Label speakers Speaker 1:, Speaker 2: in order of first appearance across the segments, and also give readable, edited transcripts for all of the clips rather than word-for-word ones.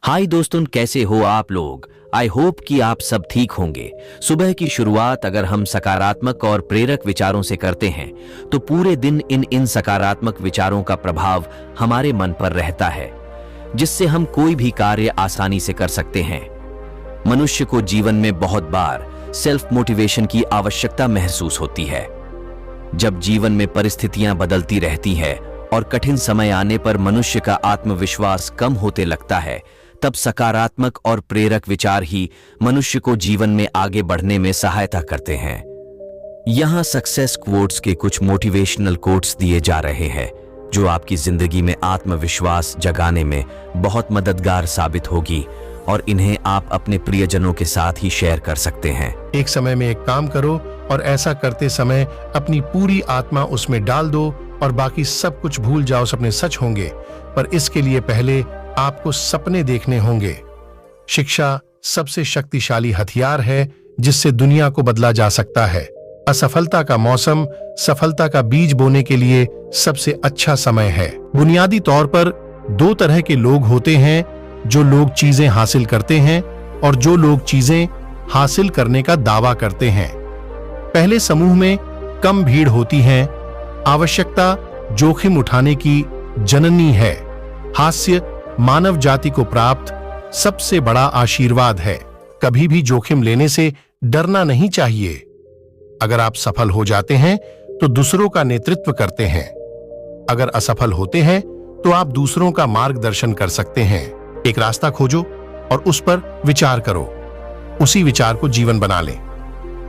Speaker 1: हाय दोस्तों, कैसे हो आप लोग। आई होप कि आप सब ठीक होंगे। सुबह की शुरुआत अगर हम सकारात्मक और प्रेरक विचारों से करते हैं तो पूरे दिन इन सकारात्मक विचारों का प्रभाव हमारे मन पर रहता है, जिससे हम कोई भी कार्य आसानी से कर सकते हैं। मनुष्य को जीवन में बहुत बार सेल्फ मोटिवेशन की आवश्यकता महसूस होती है। जब जीवन में परिस्थितियां बदलती रहती है और कठिन समय आने पर मनुष्य का आत्मविश्वास कम होते लगता है, तब सकारात्मक और प्रेरक विचार ही मनुष्य को जीवन में आगे बढ़ने में सहायता करते हैं। यहां सक्सेस क्वोट्स के कुछ मोटिवेशनल कोट्स दिए जा रहे हैं जो आपकी जिंदगी में आत्मविश्वास जगाने में बहुत मददगार साबित होगी, और इन्हें आप अपने प्रियजनों के साथ ही शेयर कर सकते हैं।
Speaker 2: एक समय में एक काम करो और ऐसा करते समय अपनी पूरी आत्मा उसमें डाल दो और बाकी सब कुछ भूल जाओ। सपने सच होंगे, पर इसके लिए पहले आपको सपने देखने होंगे। शिक्षा सबसे शक्तिशाली हथियार है जिससे दुनिया को बदला जा सकता है। असफलता का मौसम सफलता का बीज बोने के लिए सबसे अच्छा समय है। बुनियादी तौर पर दो तरह के लोग होते हैं, जो लोग चीजें हासिल करते हैं और जो लोग चीजें हासिल करने का दावा करते हैं। पहले समूह में कम भीड़ होती है। आवश्यकता जोखिम उठाने की जननी है। हास्य मानव जाति को प्राप्त सबसे बड़ा आशीर्वाद है। कभी भी जोखिम लेने से डरना नहीं चाहिए। अगर आप सफल हो जाते हैं तो दूसरों का नेतृत्व करते हैं। अगर असफल होते हैं तो आप दूसरों का मार्गदर्शन कर सकते हैं। एक रास्ता खोजो और उस पर विचार करो। उसी विचार को जीवन बना लें।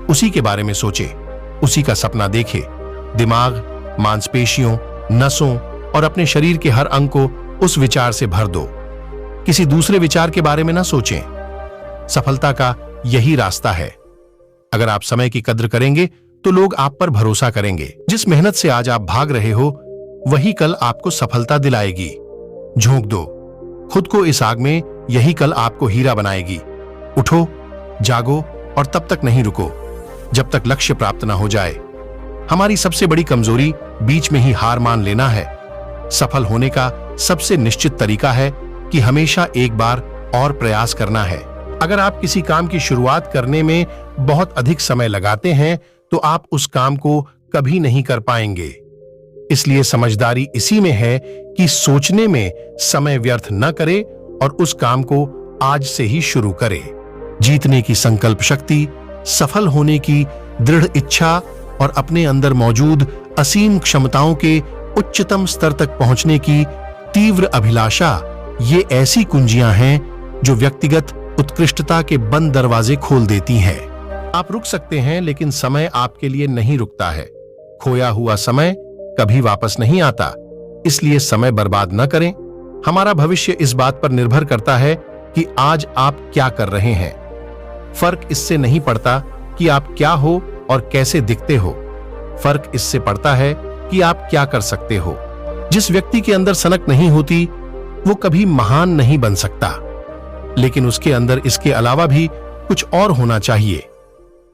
Speaker 2: उसी के बारे में सोचे, उसी का सपना देखे। दिमाग, मांसपेशियों, नसों और अपने शरीर के हर अंग को उस विचार से भर दो। किसी दूसरे विचार के बारे में ना सोचें। सफलता का यही रास्ता है। अगर आप समय की कद्र करेंगे तो लोग आप पर भरोसा करेंगे। जिस मेहनत से आज आप भाग रहे हो वही कल आपको सफलता दिलाएगी। झोंक दो खुद को इस आग में, यही कल आपको हीरा बनाएगी। उठो, जागो और तब तक नहीं रुको जब तक लक्ष्य प्राप्त ना हो जाए। हमारी सबसे बड़ी कमजोरी बीच में ही हार मान लेना है। सफल होने का सबसे निश्चित तरीका है कि हमेशा एक बार और प्रयास करना है। अगर आप किसी काम की शुरुआत करने में बहुत अधिक समय लगाते हैं तो आप उस काम को कभी नहीं कर पाएंगे। इसलिए समझदारी इसी में है कि सोचने में समय व्यर्थ न करे और उस काम को आज से ही शुरू करे। जीतने की संकल्प शक्ति, सफल होने की दृढ़ इच्छा और अपने अंदर मौजूद असीम क्षमताओं के उच्चतम स्तर तक पहुंचने की तीव्र अभिलाषा, ये ऐसी कुंजियां हैं जो व्यक्तिगत उत्कृष्टता के बंद दरवाजे खोल देती हैं। आप रुक सकते हैं, लेकिन समय आपके लिए नहीं रुकता है। खोया हुआ समय कभी वापस नहीं आता, इसलिए समय बर्बाद न करें। हमारा भविष्य इस बात पर निर्भर करता है कि आज आप क्या कर रहे हैं। फर्क इससे नहीं पड़ता कि आप क्या हो और कैसे दिखते हो। फर्क इससे पड़ता है कि आप क्या कर सकते हो। जिस व्यक्ति के अंदर सनक नहीं होती वो कभी महान नहीं बन सकता, लेकिन उसके अंदर इसके अलावा भी कुछ और होना चाहिए।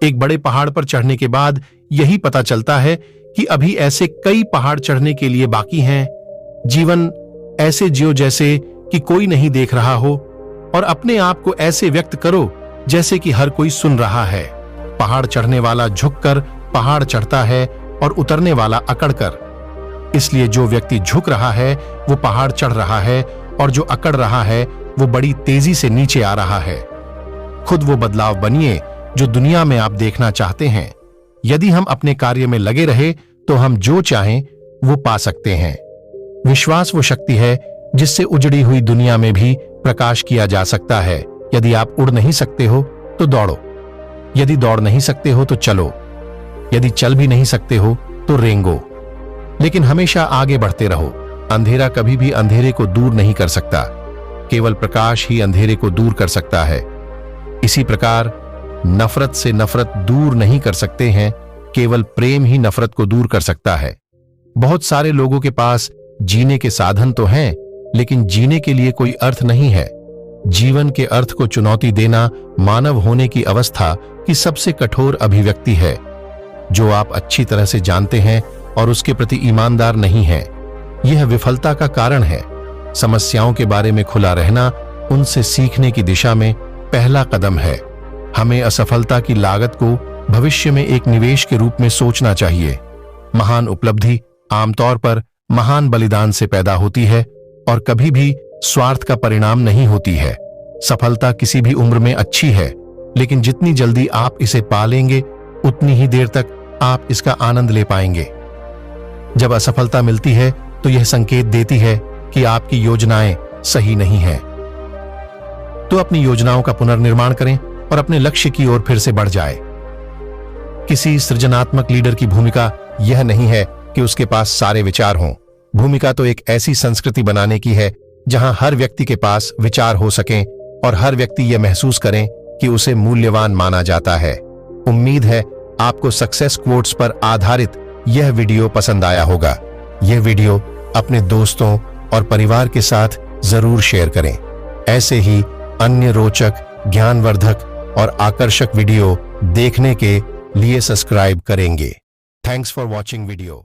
Speaker 2: एक बड़े पहाड़ पर चढ़ने के बाद यही पता चलता है कि अभी ऐसे कई पहाड़ चढ़ने के लिए बाकी हैं। जीवन ऐसे जियो जैसे कि कोई नहीं देख रहा हो, और अपने आप को ऐसे व्यक्त करो जैसे कि हर कोई सुन रहा है। पहाड़ चढ़ने वाला झुककर पहाड़ चढ़ता है और उतरने वाला अकड़कर। इसलिए जो व्यक्ति झुक रहा है वो पहाड़ चढ़ रहा है, और जो अकड़ रहा है वो बड़ी तेजी से नीचे आ रहा है। खुद वो बदलाव बनिए जो दुनिया में आप देखना चाहते हैं। यदि हम अपने कार्य में लगे रहे तो हम जो चाहें वो पा सकते हैं। विश्वास वो शक्ति है जिससे उजड़ी हुई दुनिया में भी प्रकाश किया जा सकता है। यदि आप उड़ नहीं सकते हो तो दौड़ो। यदि दौड़ नहीं सकते हो तो चलो। यदि चल भी नहीं सकते हो तो रेंगो, लेकिन हमेशा आगे बढ़ते रहो। अंधेरा कभी भी अंधेरे को दूर नहीं कर सकता, केवल प्रकाश ही अंधेरे को दूर कर सकता है। इसी प्रकार नफरत से नफरत दूर नहीं कर सकते हैं, केवल प्रेम ही नफरत को दूर कर सकता है। बहुत सारे लोगों के पास जीने के साधन तो हैं, लेकिन जीने के लिए कोई अर्थ नहीं है। जीवन के अर्थ को चुनौती देना मानव होने की अवस्था की सबसे कठोर अभिव्यक्ति है, जो आप अच्छी तरह से जानते हैं और उसके प्रति ईमानदार नहीं हैं। यह विफलता का कारण है। समस्याओं के बारे में खुला रहना उनसे सीखने की दिशा में पहला कदम है। हमें असफलता की लागत को भविष्य में एक निवेश के रूप में सोचना चाहिए। महान उपलब्धि आमतौर पर महान बलिदान से पैदा होती है और कभी भी स्वार्थ का परिणाम नहीं होती है। सफलता किसी भी उम्र में अच्छी है, लेकिन जितनी जल्दी आप इसे पा लेंगे उतनी ही देर तक आप इसका आनंद ले पाएंगे। जब असफलता मिलती है तो यह संकेत देती है कि आपकी योजनाएं सही नहीं हैं। तो अपनी योजनाओं का पुनर्निर्माण करें और अपने लक्ष्य की ओर फिर से बढ़ जाए। किसी सृजनात्मक लीडर की भूमिका यह नहीं है कि उसके पास सारे विचार हों। भूमिका तो एक ऐसी संस्कृति बनाने की है जहां हर व्यक्ति के पास विचार हो सकें और हर व्यक्ति यह महसूस करें कि उसे मूल्यवान माना जाता है। उम्मीद है आपको सक्सेस क्वोट्स पर आधारित यह वीडियो पसंद आया होगा। यह वीडियो अपने दोस्तों और परिवार के साथ जरूर शेयर करें। ऐसे ही अन्य रोचक, ज्ञानवर्धक और आकर्षक वीडियो देखने के लिए सब्सक्राइब करेंगे। Thanks for watching video.